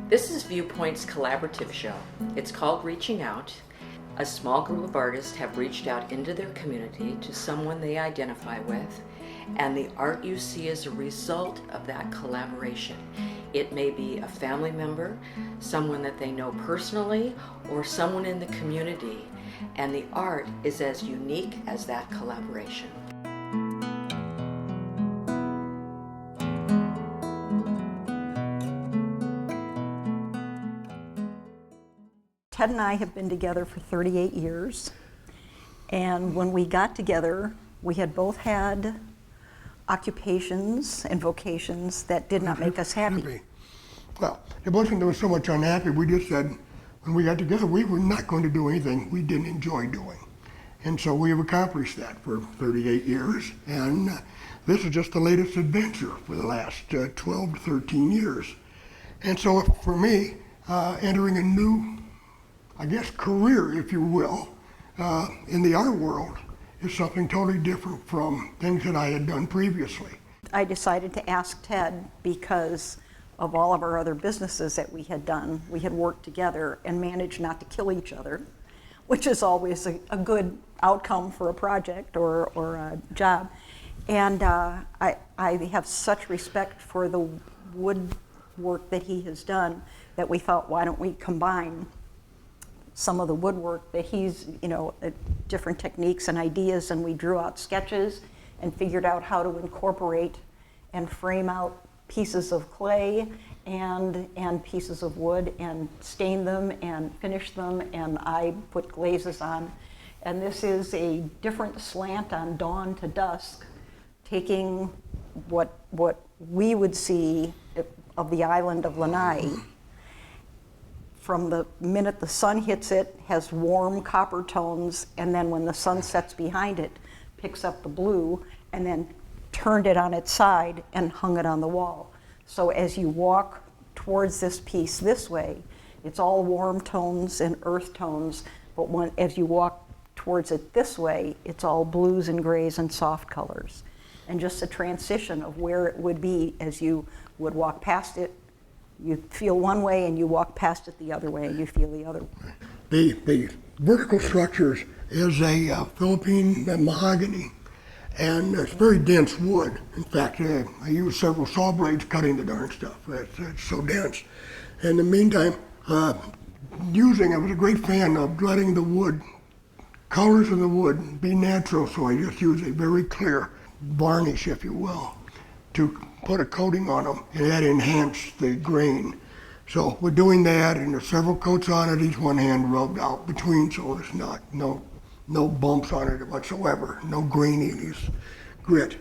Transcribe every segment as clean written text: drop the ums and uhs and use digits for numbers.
This is Viewpoints collaborative show. It's called Reaching Out. A small group of artists have reached out into their community to someone they identify with, and the art you see is a result of that collaboration. It may be a family member, someone that they know personally, or someone in the community, and the art is as unique as that collaboration. Ted and I have been together for 38 years, and when we got together, we had both had occupations and vocations that did not make us happy. Well, it wasn't there was so much unhappy, we just said when we got together we were not going to do anything we didn't enjoy doing. And so we have accomplished that for 38 years, and this is just the latest adventure for the last 12 to 13 years. And so for me, entering a new, I guess, career, if you will, in the art world is something totally different from things that I had done previously. I decided to ask Ted because of all of our other businesses that we had done. We had worked together and managed not to kill each other, which is always a good outcome for a project or a job. And I have such respect for the wood work that he has done that we thought, why don't we combine some of the woodwork that he's, different techniques and ideas, and we drew out sketches and figured out how to incorporate and frame out pieces of clay and pieces of wood and stain them and finish them, and I put glazes on. And this is a different slant on dawn to dusk, taking what we would see of the island of Lanai. From the minute the sun hits it, has warm copper tones, and then when the sun sets behind it, picks up the blue, and then turned it on its side and hung it on the wall. So as you walk towards this piece this way, it's all warm tones and earth tones, but as you walk towards it this way, it's all blues and grays and soft colors. And just a transition of where it would be as you would walk past it. You feel one way and you walk past it the other way and you feel the other way. The vertical structures is a Philippine mahogany, and it's very dense wood. In fact, I use several saw blades cutting the darn stuff. It's so dense. In the meantime, I was a great fan of letting the wood, colors of the wood be natural, so I just use a very clear varnish, if you will, to put a coating on them, and that enhanced the grain. So we're doing that, and there's several coats on it, each one hand rubbed out between, so there's no bumps on it whatsoever, no graininess, grit.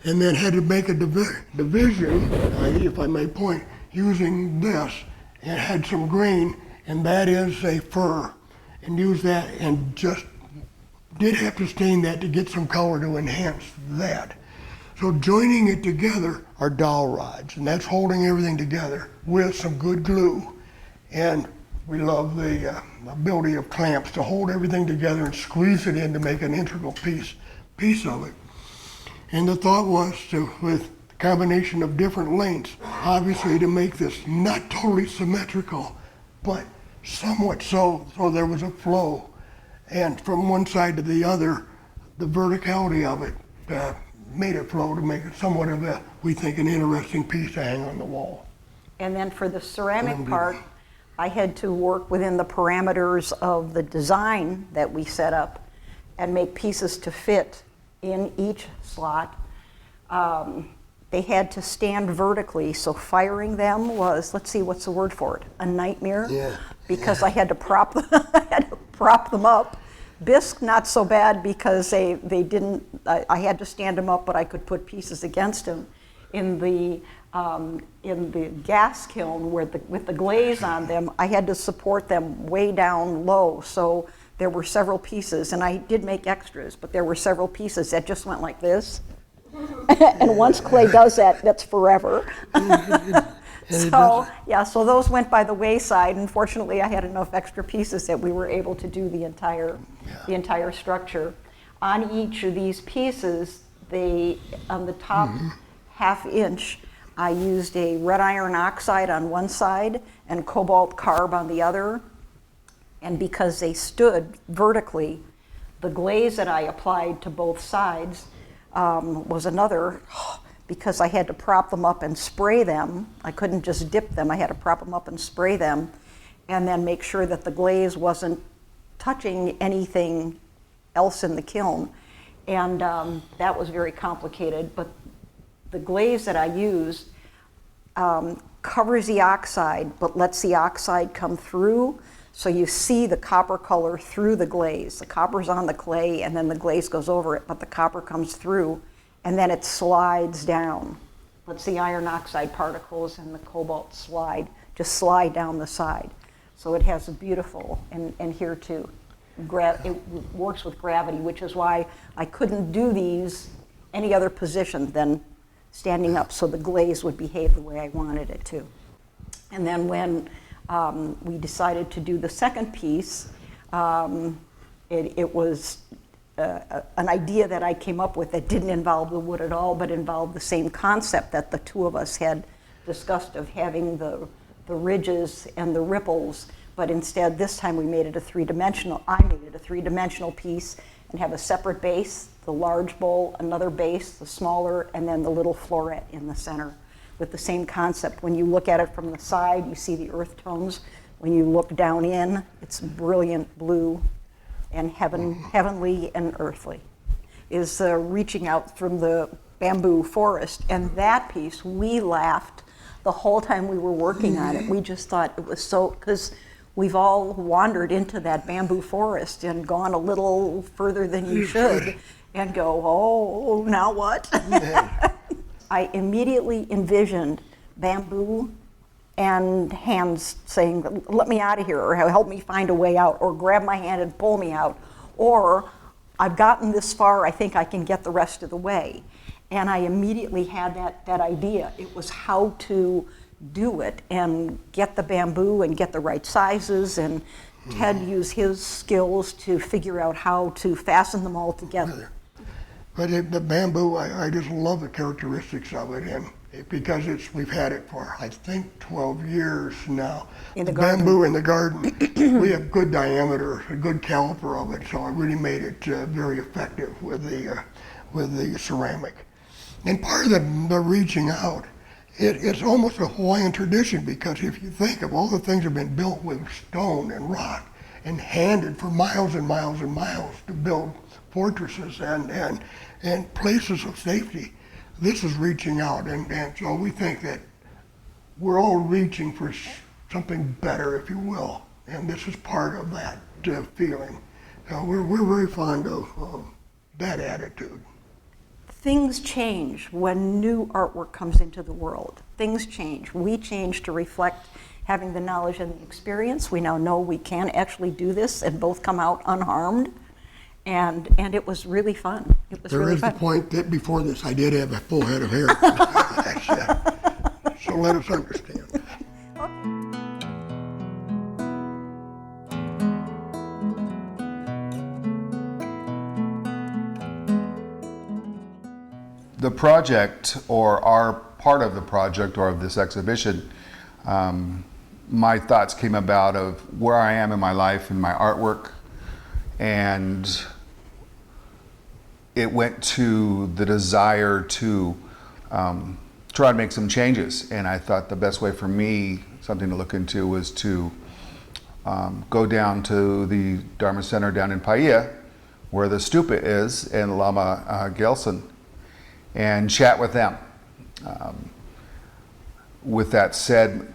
And then had to make a division, if I may point, using this, and had some grain, and that is a fir, and use that, and just did have to stain that to get some color to enhance that. So joining it together are dowel rods, and that's holding everything together with some good glue. And we love the ability of clamps to hold everything together and squeeze it in to make an integral piece of it. And the thought was with the combination of different lengths, obviously to make this not totally symmetrical, but somewhat so there was a flow. And from one side to the other, the verticality of it made it flow to make it somewhat of we think, an interesting piece to hang on the wall. And then for the ceramic part, I had to work within the parameters of the design that we set up and make pieces to fit in each slot. They had to stand vertically, so firing them was, let's see, what's the word for it? A nightmare? Yeah. Because I had to prop them up. Bisque, not so bad because they didn't, I had to stand them up, but I could put pieces against them. In the gas kiln with the glaze on them, I had to support them way down low. So there were several pieces, and I did make extras, but there were several pieces that just went like this. And once clay does that, that's forever. So those went by the wayside. Unfortunately, I had enough extra pieces that we were able to do the entire structure. On each of these pieces, on the top half inch, I used a red iron oxide on one side and cobalt carb on the other. And because they stood vertically, the glaze that I applied to both sides was another, because I had to prop them up and spray them. I couldn't just dip them, I had to prop them up and spray them, and then make sure that the glaze wasn't touching anything else in the kiln. And that was very complicated, but the glaze that I used covers the oxide, but lets the oxide come through, so you see the copper color through the glaze. The copper's on the clay, and then the glaze goes over it, but the copper comes through, and then it slides down. Lets the iron oxide particles and the cobalt just slide down the side. So it has a beautiful, and here too, it works with gravity, which is why I couldn't do these any other position than standing up, so the glaze would behave the way I wanted it to. And then when we decided to do the second piece, it was an idea that I came up with that didn't involve the wood at all, but involved the same concept that the two of us had discussed of having the ridges and the ripples, but instead this time we made it a three-dimensional. I made it a three-dimensional piece and have a separate base, the large bowl, another base, the smaller, and then the little floret in the center with the same concept. When you look at it from the side, you see the earth tones. When you look down in, it's brilliant blue and heavenly and earthly. Is reaching out from the bamboo forest. And that piece, we laughed the whole time we were working on it. We just thought it was so, because we've all wandered into that bamboo forest and gone a little further than you should and go, oh, now what? I immediately envisioned bamboo and hands saying, let me out of here, or help me find a way out, or grab my hand and pull me out, or I've gotten this far, I think I can get the rest of the way. And I immediately had that idea. It was how to do it and get the bamboo and get the right sizes, and Ted used his skills to figure out how to fasten them all together. But the bamboo, I just love the characteristics of it, and because we've had it for, I think, 12 years now. In the garden. Bamboo in the garden, we have good diameter, a good caliper of it, so it really made it very effective with the ceramic. And part of the reaching out, it's almost a Hawaiian tradition, because if you think of all the things that have been built with stone and rock and handed for miles and miles and miles to build fortresses and places of safety, this is reaching out, and so we think that we're all reaching for something better, if you will, and this is part of that feeling. We're very fond of that attitude. Things change when new artwork comes into the world. Things change. We change to reflect having the knowledge and the experience. We now know we can actually do this and both come out unharmed. And it was really fun. It was really fun. There is the point that before this I did have a full head of hair. So let us understand. The project, or our part of the project, or of this exhibition, my thoughts came about of where I am in my life and my artwork, and it went to the desire to try to make some changes. And I thought the best way for me, something to look into, was to go down to the Dharma Center down in Paia, where the stupa is, and Lama Gelson, and chat with them. With that said,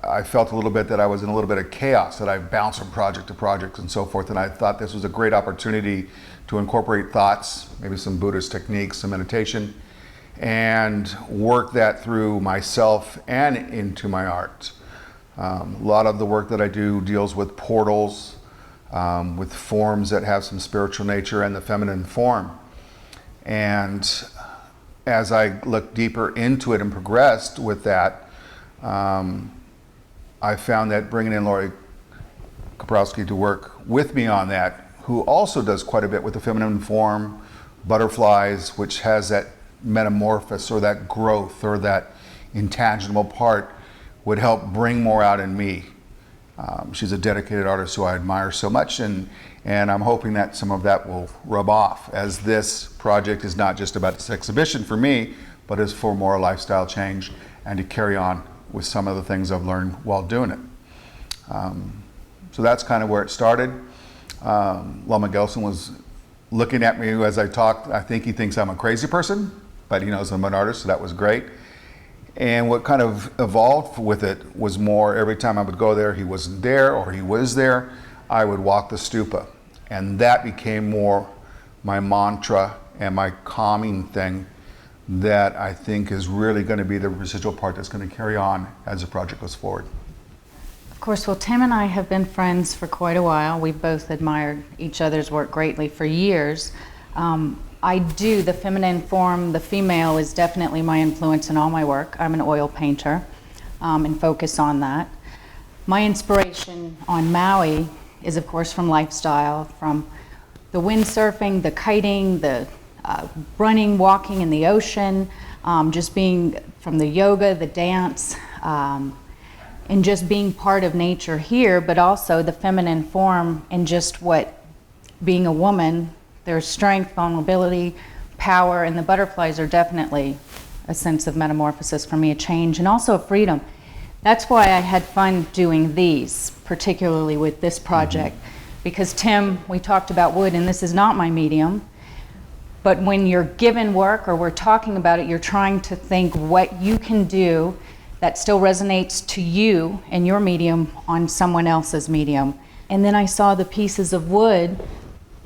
I felt a little bit that I was in a little bit of chaos, that I bounced from project to project and so forth, and I thought this was a great opportunity to incorporate thoughts, maybe some Buddhist techniques, some meditation, and work that through myself and into my art. A lot of the work that I do deals with portals, with forms that have some spiritual nature and the feminine form. And as I looked deeper into it and progressed with that, I found that bringing in Lori Kaprowski to work with me on that, who also does quite a bit with the feminine form, butterflies, which has that metamorphosis or that growth or that intangible part would help bring more out in me. She's a dedicated artist who I admire so much, and I'm hoping that some of that will rub off, as this project is not just about this exhibition for me, but is for more lifestyle change and to carry on with some of the things I've learned while doing it. So that's kind of where it started. Lama Gelson was looking at me as I talked. I think he thinks I'm a crazy person, but he knows I'm an artist, so that was great. And what kind of evolved with it was more, every time I would go there, he wasn't there or he was there, I would walk the stupa. And that became more my mantra and my calming thing that I think is really going to be the residual part that's going to carry on as the project goes forward. Of course, well, Tim and I have been friends for quite a while. We've both admired each other's work greatly for years. The feminine form, the female is definitely my influence in all my work. I'm an oil painter and focus on that. My inspiration on Maui is, of course, from lifestyle, from the windsurfing, the kiting, the running, walking in the ocean, just being from the yoga, the dance, and just being part of nature here, but also the feminine form and just what being a woman, there's strength, vulnerability, power, and the butterflies are definitely a sense of metamorphosis for me, a change, and also a freedom. That's why I had fun doing these, particularly with this project, because Tim, we talked about wood, and this is not my medium, but when you're given work or we're talking about it, you're trying to think what you can do that still resonates to you and your medium on someone else's medium. And then I saw the pieces of wood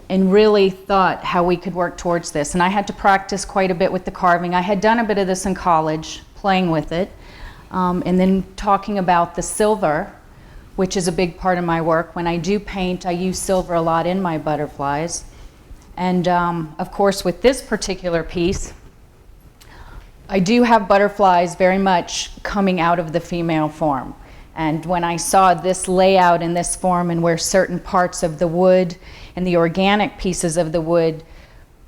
and really thought how we could work towards this. And I had to practice quite a bit with the carving. I had done a bit of this in college, playing with it. And then talking about the silver, which is a big part of my work. When I do paint, I use silver a lot in my butterflies. And of course, with this particular piece, I do have butterflies very much coming out of the female form. And when I saw this layout in this form and where certain parts of the wood and the organic pieces of the wood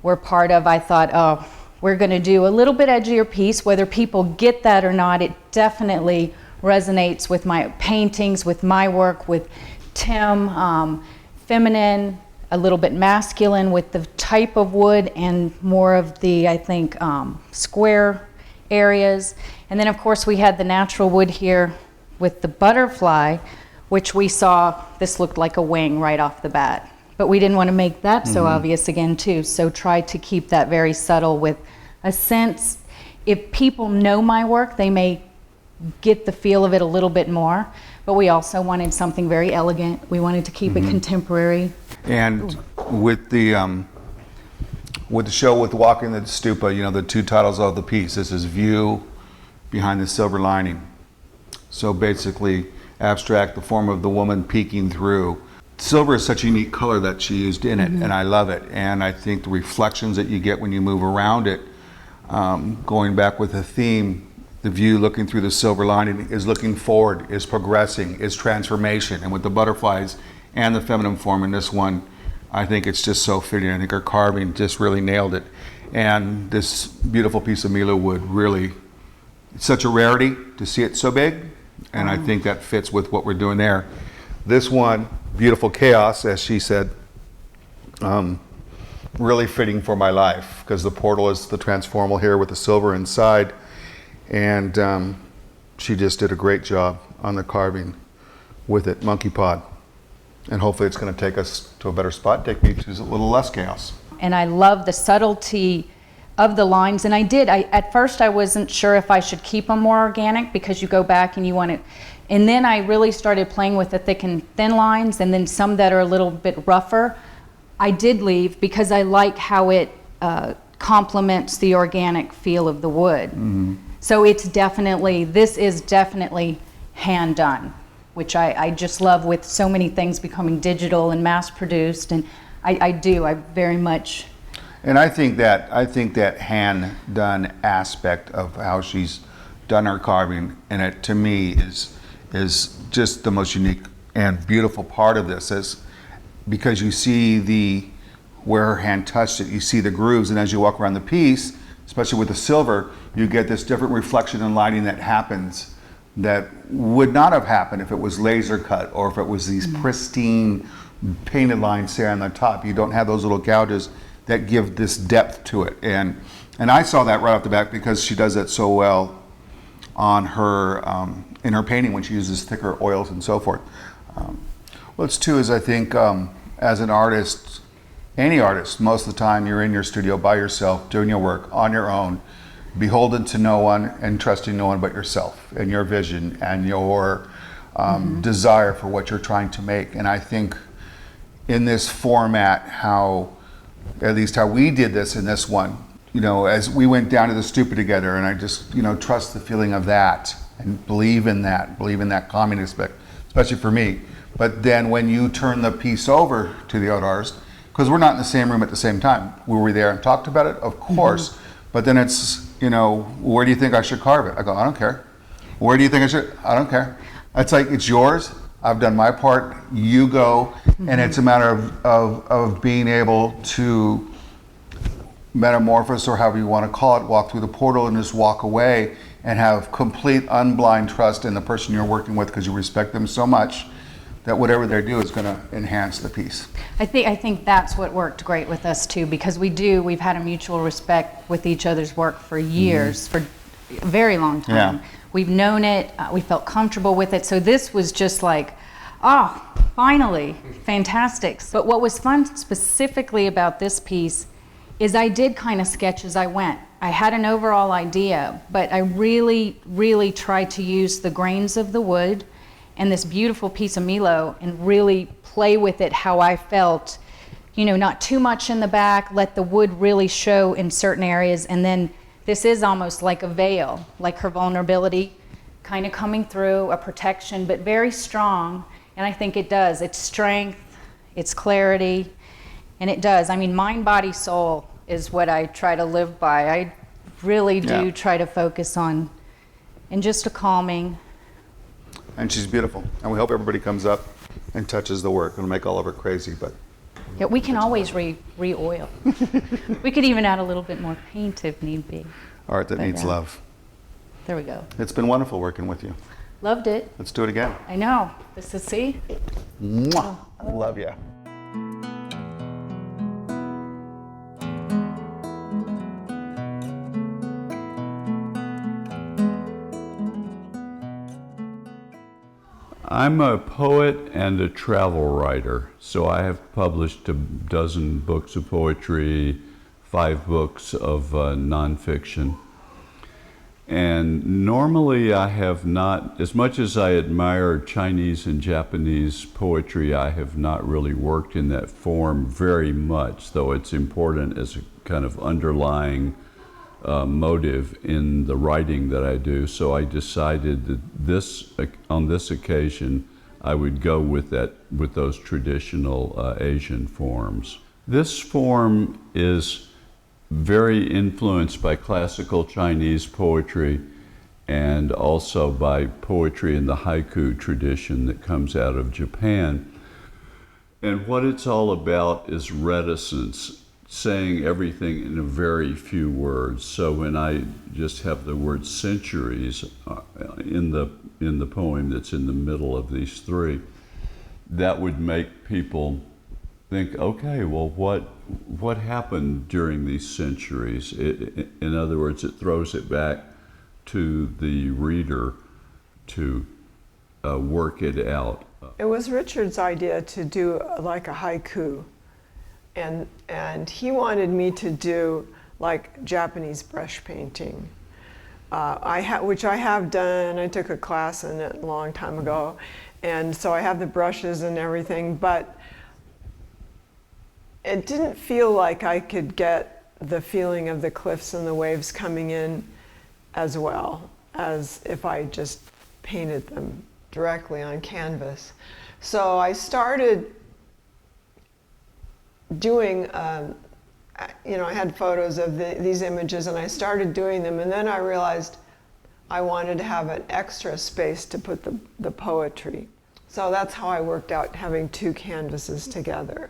were part of, I thought, oh, we're going to do a little bit edgier piece. Whether people get that or not, it definitely resonates with my paintings, with my work, with Tim, feminine, a little bit masculine with the type of wood and more of the, I think, square areas. And then of course we had the natural wood here with the butterfly, which we saw, this looked like a wing right off the bat. But we didn't want to make that so obvious again too, so tried to keep that very subtle with a sense, if people know my work, they may get the feel of it a little bit more, but we also wanted something very elegant. We wanted to keep it contemporary. And with the show with Walking the Stupa, you know, the two titles of the piece, this is View Behind the Silver Lining. So basically abstract the form of the woman peeking through. Silver is such a unique color that she used in it, and I love it. And I think the reflections that you get when you move around it, going back with the theme, the view looking through the silver lining is looking forward, is progressing, is transformation. And with the butterflies and the feminine form in this one, I think it's just so fitting. I think her carving just really nailed it. And this beautiful piece of Mila wood really, it's such a rarity to see it so big. And I think that fits with what we're doing there. This one, Beautiful Chaos, as she said, really fitting for my life, because the portal is the transformal here with the silver inside. And she just did a great job on the carving with it, Monkey Pod. And hopefully it's going to take us to a better spot, take me to a little less chaos. And I love the subtlety of the lines. And at first I wasn't sure if I should keep them more organic, because you go back and you want it. And then I really started playing with the thick and thin lines, and then some that are a little bit rougher. I did leave because I like how it complements the organic feel of the wood. So it's definitely, this is definitely hand done, which I just love with so many things becoming digital and mass produced. And I very much. And I think that hand done aspect of how she's done her carving, and it to me is just the most unique and beautiful part of this, is because you see where her hand touched it, you see the grooves, and as you walk around the piece, especially with the silver, you get this different reflection and lighting that happens that would not have happened if it was laser cut or if it was these pristine painted lines say on the top. You don't have those little gouges that give this depth to it. And I saw that right off the bat because she does that so well on her in her painting when she uses thicker oils and so forth. What's too is I think as an artist, any artist, most of the time you're in your studio by yourself doing your work on your own, beholden to no one and trusting no one but yourself and your vision and your desire for what you're trying to make. And I think in this format, at least how we did this in this one, as we went down to the stupa together, and I just, trust the feeling of that and believe in that calming aspect, especially for me. But then when you turn the piece over to the other artist, because we're not in the same room at the same time, were we there and talked about it? Of course. But then it's, where do you think I should carve it? I go, I don't care. Where do you think I should? I don't care. It's like, it's yours. I've done my part. You go. And it's a matter of being able to metamorphose, or however you want to call it, walk through the portal and just walk away and have complete unblind trust in the person you're working with because you respect them so much that whatever they do is going to enhance the piece. I think that's what worked great with us too, because we've had a mutual respect with each other's work for years, for a very long time. Yeah. We've known it, we felt comfortable with it, so this was just like, oh, finally, fantastic. But what was fun specifically about this piece is I did kind of sketch as I went. I had an overall idea, but I really, really tried to use the grains of the wood and this beautiful piece of Milo and really play with it how I felt, not too much in the back, let the wood really show in certain areas, and then this is almost like a veil, like her vulnerability kind of coming through, a protection, but very strong, and I think it does. It's strength, it's clarity, and it does. Mind, body, soul is what I try to live by. I really do try to focus on, and just a calming. And she's beautiful. And we hope everybody comes up and touches the work. It'll make all of her crazy, but... Yeah, we can always re-oil. We could even add a little bit more paint if need be. Art that needs love. There we go. It's been wonderful working with you. Loved it. Let's do it again. I know. This is, see? Mwah. I love you. I'm a poet and a travel writer, so I have published a dozen books of poetry, 5 books of nonfiction. And normally I have not, as much as I admire Chinese and Japanese poetry, I have not really worked in that form very much, though it's important as a kind of underlying motive in the writing that I do. So I decided that on this occasion, I would go with those traditional Asian forms. This form is very influenced by classical Chinese poetry and also by poetry in the haiku tradition that comes out of Japan. And what it's all about is reticence, saying everything in a very few words. So when I just have the word centuries in the poem that's in the middle of these 3, that would make people think, okay, well, what happened during these centuries? In other words, it throws it back to the reader to work it out. It was Richard's idea to do like a haiku. And he wanted me to do like Japanese brush painting, which I have done. I took a class in it a long time ago, and so I have the brushes and everything, but it didn't feel like I could get the feeling of the cliffs and the waves coming in as well as if I just painted them directly on canvas. So I started doing, I had photos of these images and I started doing them, and then I realized I wanted to have an extra space to put the poetry. So that's how I worked out having 2 canvases together.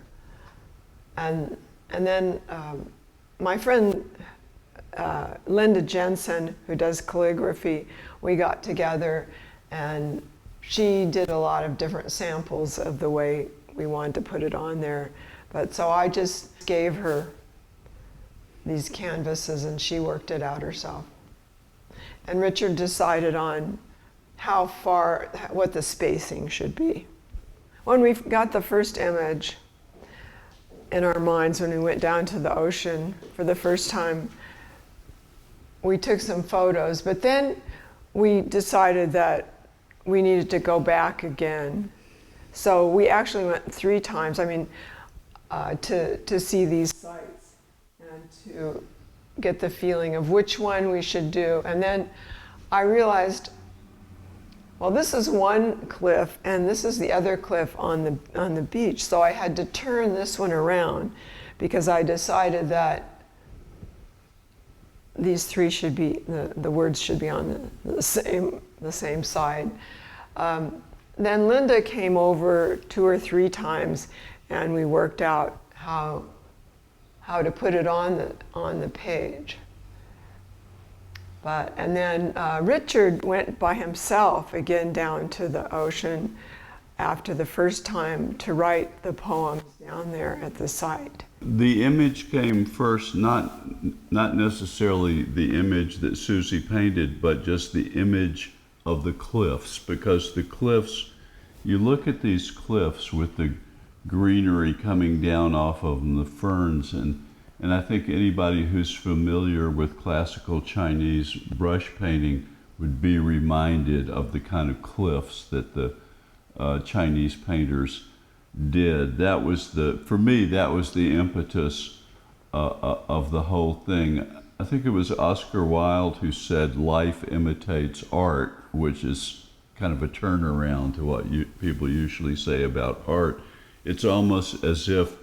And then my friend Linda Jensen, who does calligraphy, we got together and she did a lot of different samples of the way we wanted to put it on there. But so I just gave her these canvases and she worked it out herself. And Richard decided on how far, what the spacing should be. When we got the first image in our minds, when we went down to the ocean for the first time, we took some photos, but then we decided that we needed to go back again. So we actually went 3 times, to see these sites and to get the feeling of which one we should do. And then I realized, well, this is one cliff and this is the other cliff on the beach. So I had to turn this one around because I decided that these 3 should be, the words should be on the same side. Then Linda came over 2 or 3 times and we worked out how to put it on the page. And then Richard went by himself again down to the ocean after the first time to write the poems down there at the site. The image came first, not necessarily the image that Susie painted, but just the image of the cliffs, because the cliffs, you look at these cliffs with the greenery coming down off of them, the ferns, and I think anybody who's familiar with classical Chinese brush painting would be reminded of the kind of cliffs that the Chinese painters did. That was for me, that was the impetus of the whole thing. I think it was Oscar Wilde who said, "Life imitates art," which is kind of a turnaround to what people usually say about art. It's almost as if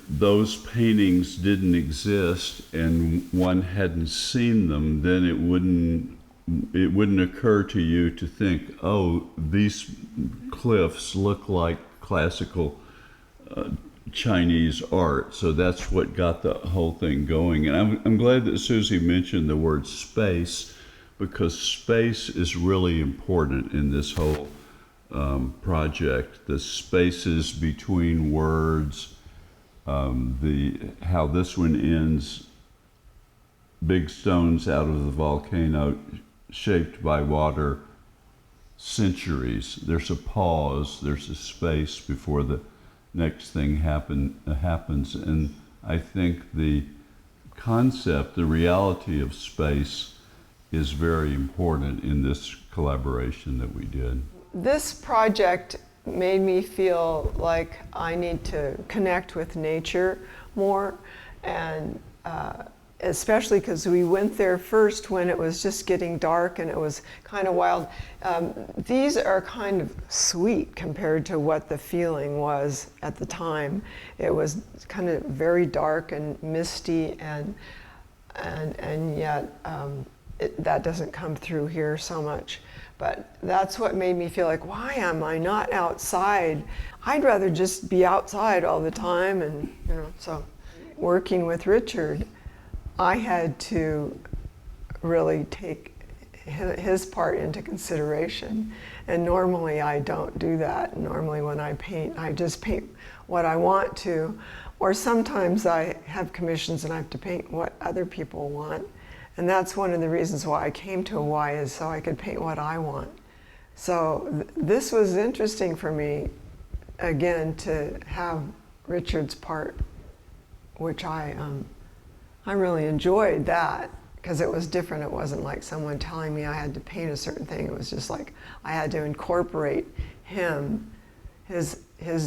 those paintings didn't exist and one hadn't seen them, then it wouldn't occur to you to think, oh, these cliffs look like classical Chinese art. So that's what got the whole thing going. And I'm glad that Susie mentioned the word space, because space is really important in this whole project. The spaces between words, how this one ends, big stones out of the volcano shaped by water, centuries. There's a pause, there's a space before the next thing happens. And I think the concept, the reality of space is very important in this collaboration that we did. This project made me feel like I need to connect with nature more, and especially because we went there first when it was just getting dark and it was kind of wild. These are kind of sweet compared to what the feeling was at the time. It was kind of very dark and misty, and yet that doesn't come through here so much. But that's what made me feel like, why am I not outside? I'd rather just be outside all the time. And so working with Richard, I had to really take his part into consideration. And normally I don't do that. Normally when I paint, I just paint what I want to. Or sometimes I have commissions and I have to paint what other people want. And that's one of the reasons why I came to Hawaii, is so I could paint what I want. So this was interesting for me, again, to have Richard's part, which I really enjoyed that, because it was different. It wasn't like someone telling me I had to paint a certain thing. It was just like I had to incorporate him, his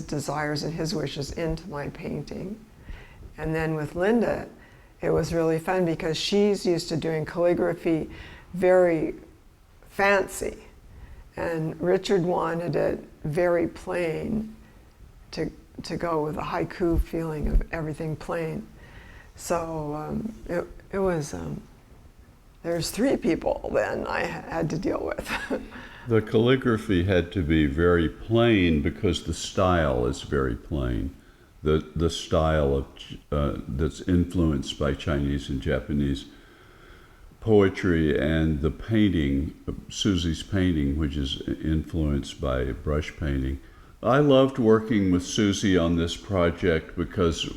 desires and his wishes into my painting. And then with Linda, it was really fun because she's used to doing calligraphy very fancy, and Richard wanted it very plain to go with a haiku feeling of everything plain. So it was, there's 3 people then I had to deal with. The calligraphy had to be very plain because the style is very plain. the style of that's influenced by Chinese and Japanese poetry, and the painting, Susie's painting, which is influenced by brush painting. I loved working with Susie on this project because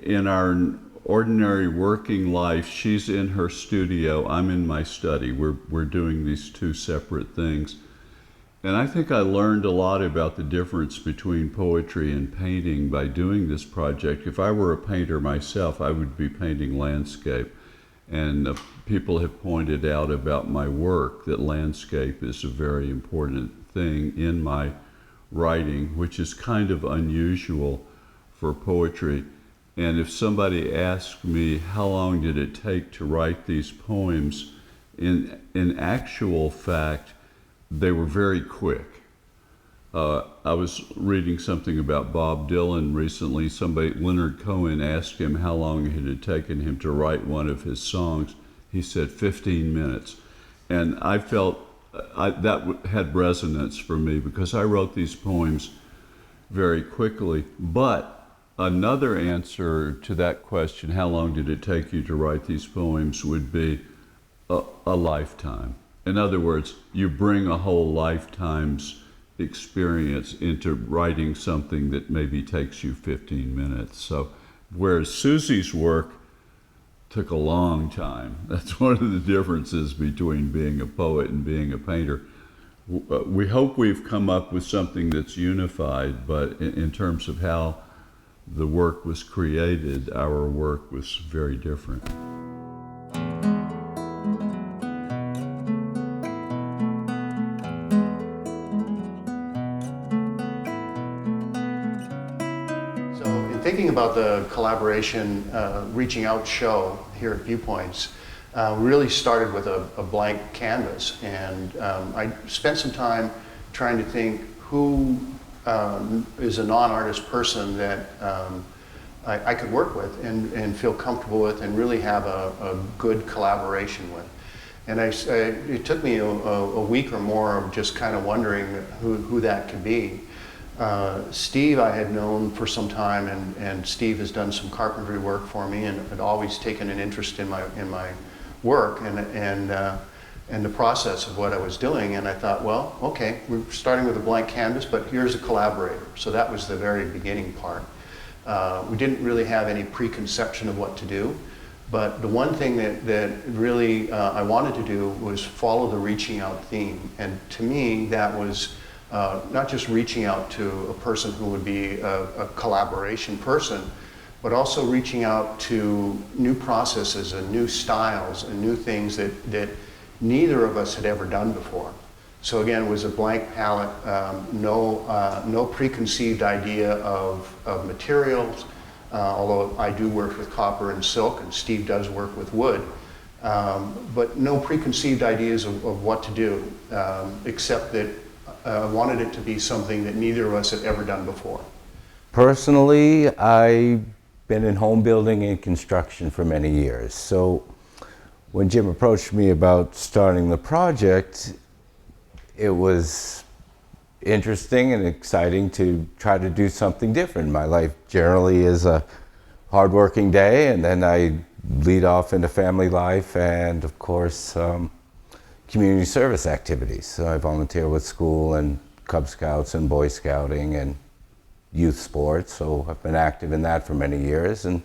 in our ordinary working life, she's in her studio, I'm in my study. We're doing these two separate things. And I think I learned a lot about the difference between poetry and painting by doing this project. If I were a painter myself, I would be painting landscape. And people have pointed out about my work that landscape is a very important thing in my writing, which is kind of unusual for poetry. And if somebody asked me how long did it take to write these poems, in actual fact, they were very quick. I was reading something about Bob Dylan recently. Leonard Cohen asked him how long it had taken him to write one of his songs. He said 15 minutes. And I felt that had resonance for me because I wrote these poems very quickly. But another answer to that question, how long did it take you to write these poems, would be a lifetime. In other words, you bring a whole lifetime's experience into writing something that maybe takes you 15 minutes. So, whereas Susie's work took a long time. That's one of the differences between being a poet and being a painter. We hope we've come up with something that's unified, but in terms of how the work was created, our work was very different. Thinking about the collaboration reaching out show here at Viewpoints, really started with a blank canvas, and I spent some time trying to think who is a non-artist person that I could work with and feel comfortable with and really have a good collaboration with. And it took me a week or more of just kind of wondering who that could be. Steve I had known for some time, and Steve has done some carpentry work for me and had always taken an interest in my work and the process of what I was doing. And I thought, well, okay, we're starting with a blank canvas, but here's a collaborator. So that was the very beginning part. We didn't really have any preconception of what to do, but the one thing that really I wanted to do was follow the reaching out theme. And to me, that was not just reaching out to a person who would be a collaboration person, but also reaching out to new processes and new styles and new things that neither of us had ever done before. So again, it was a blank palette, no preconceived idea of materials, although I do work with copper and silk, and Steve does work with wood, but no preconceived ideas of what to do, except that I wanted it to be something that neither of us had ever done before. Personally, I've been in home building and construction for many years. So when Jim approached me about starting the project, it was interesting and exciting to try to do something different. My life generally is a hardworking day, and then I lead off into family life and, of course, community service activities. So I volunteer with school and Cub Scouts and Boy Scouting and youth sports. So I've been active in that for many years. And,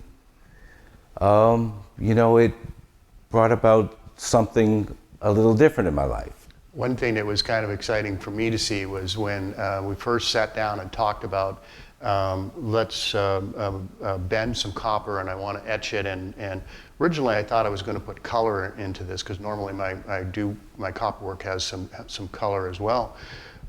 you know, it brought about something a little different in my life. One thing that was kind of exciting for me to see was when we first sat down and talked about let's bend some copper and I want to etch it, and originally I thought I was going to put color into this because normally my copper work has some color as well.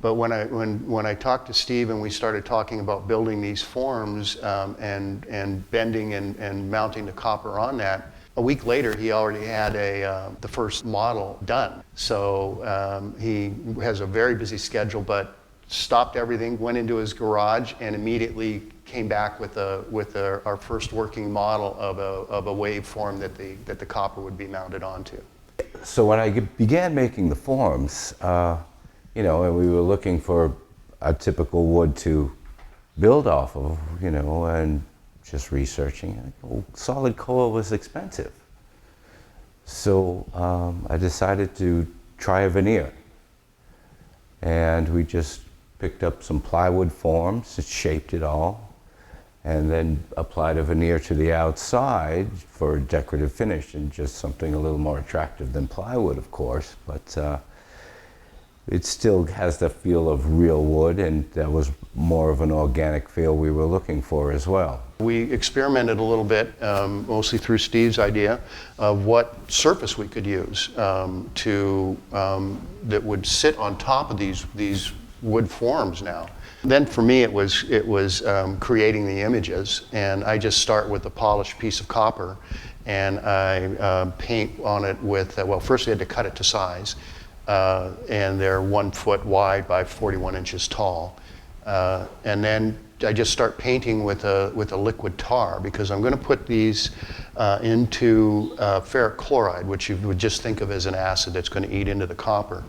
But when I talked to Steve and we started talking about building these forms and bending and mounting the copper on that, a week later he already had the first model done. So he has a very busy schedule, but stopped everything, went into his garage, and immediately came back with our first working model of a waveform that the copper would be mounted onto. So when I began making the forms, you know, and we were looking for a typical wood to build off of, you know, and just researching. Oh, solid coal was expensive. So I decided to try a veneer. And we just picked up some plywood forms, shaped it all, and then applied a veneer to the outside for a decorative finish, and just something a little more attractive than plywood, of course, but it still has the feel of real wood, and that was more of an organic feel we were looking for as well. We experimented a little bit, mostly through Steve's idea, of what surface we could use that would sit on top of these wood forms now. Then for me it was creating the images, and I just start with a polished piece of copper, and I paint on it with, well, first we had to cut it to size, and they're 1 foot wide by 41 inches tall. And then I just start painting with a liquid tar, because I'm going to put these into ferric chloride, which you would just think of as an acid that's going to eat into the copper.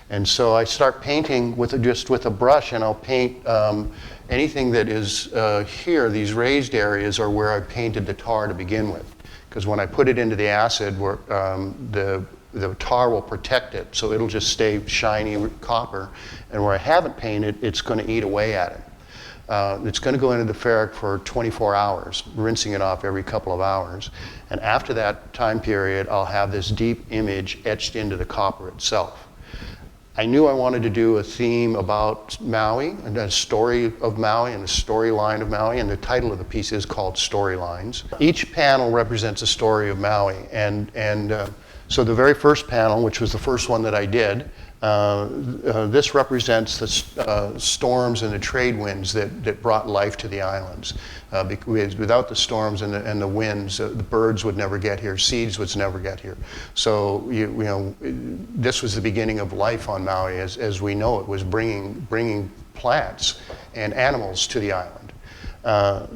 And so I start painting just with a brush, and I'll paint anything that is here. These raised areas are where I painted the tar to begin with, because when I put it into the acid, the tar will protect it, so it'll just stay shiny copper. And where I haven't painted, it's going to eat away at it. It's going to go into the ferric for 24 hours, rinsing it off every couple of hours. And after that time period, I'll have this deep image etched into the copper itself. I knew I wanted to do a theme about Maui, and a story of Maui, and a storyline of Maui, and the title of the piece is called Storylines. Each panel represents a story of Maui, and so the very first panel, which was the first one that I did, this represents the storms and the trade winds that brought life to the islands. Because without the storms and the winds, the birds would never get here, seeds would never get here. So you know, this was the beginning of life on Maui, as we know it, was bringing plants and animals to the island.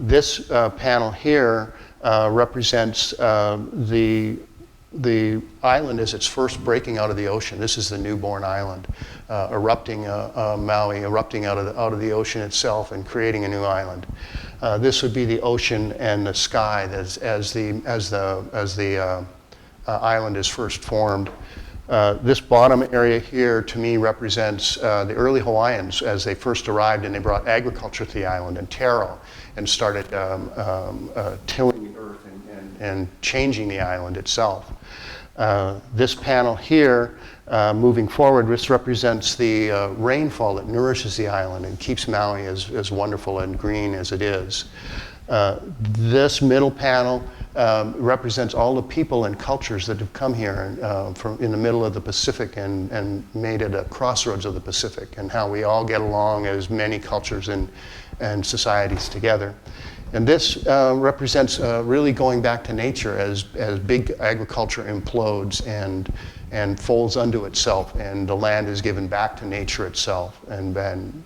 This panel here represents the island as it's first breaking out of the ocean. This is the newborn island, Maui erupting out of the ocean itself and creating a new island. This would be the ocean and the sky as the island is first formed. This bottom area here, to me, represents the early Hawaiians as they first arrived, and they brought agriculture to the island and taro, and started tilling the earth and changing the island itself. This panel here, moving forward, this represents the rainfall that nourishes the island and keeps Maui as wonderful and green as it is. This middle panel represents all the people and cultures that have come here from in the middle of the Pacific and made it a crossroads of the Pacific, and how we all get along as many cultures and societies together. And this represents really going back to nature as big agriculture implodes and folds unto itself, and the land is given back to nature itself, and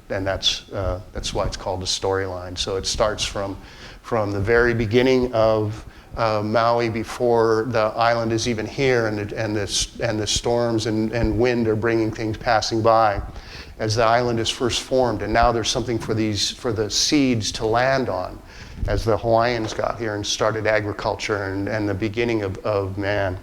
that's why it's called a storyline. So it starts from the very beginning of Maui, before the island is even here, and the storms and wind are bringing things passing by, as the island is first formed, and now there's something for the seeds to land on, as the Hawaiians got here and started agriculture and the beginning of man.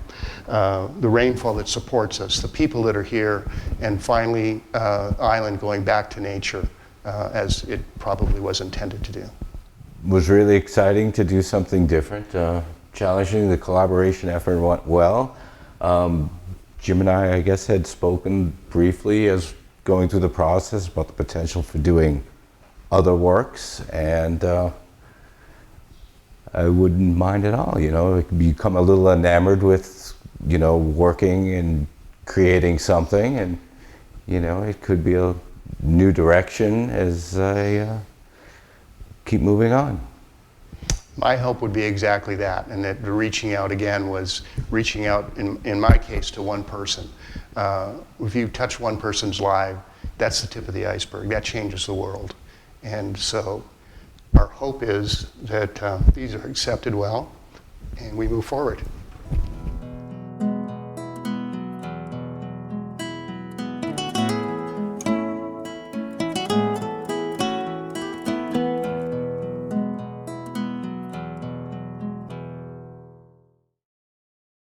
The rainfall that supports us, the people that are here, and finally island going back to nature as it probably was intended to do. It was really exciting to do something different, challenging. The collaboration effort went well. Jim and I guess, had spoken briefly as going through the process about the potential for doing other works, and I wouldn't mind at all. You know, become a little enamored with, you know, working and creating something, and you know, it could be a new direction as I keep moving on. My hope would be exactly that, and that the reaching out again was reaching out, in my case, to one person. If you touch one person's life, that's the tip of the iceberg. That changes the world. And so our hope is that these are accepted well, and we move forward.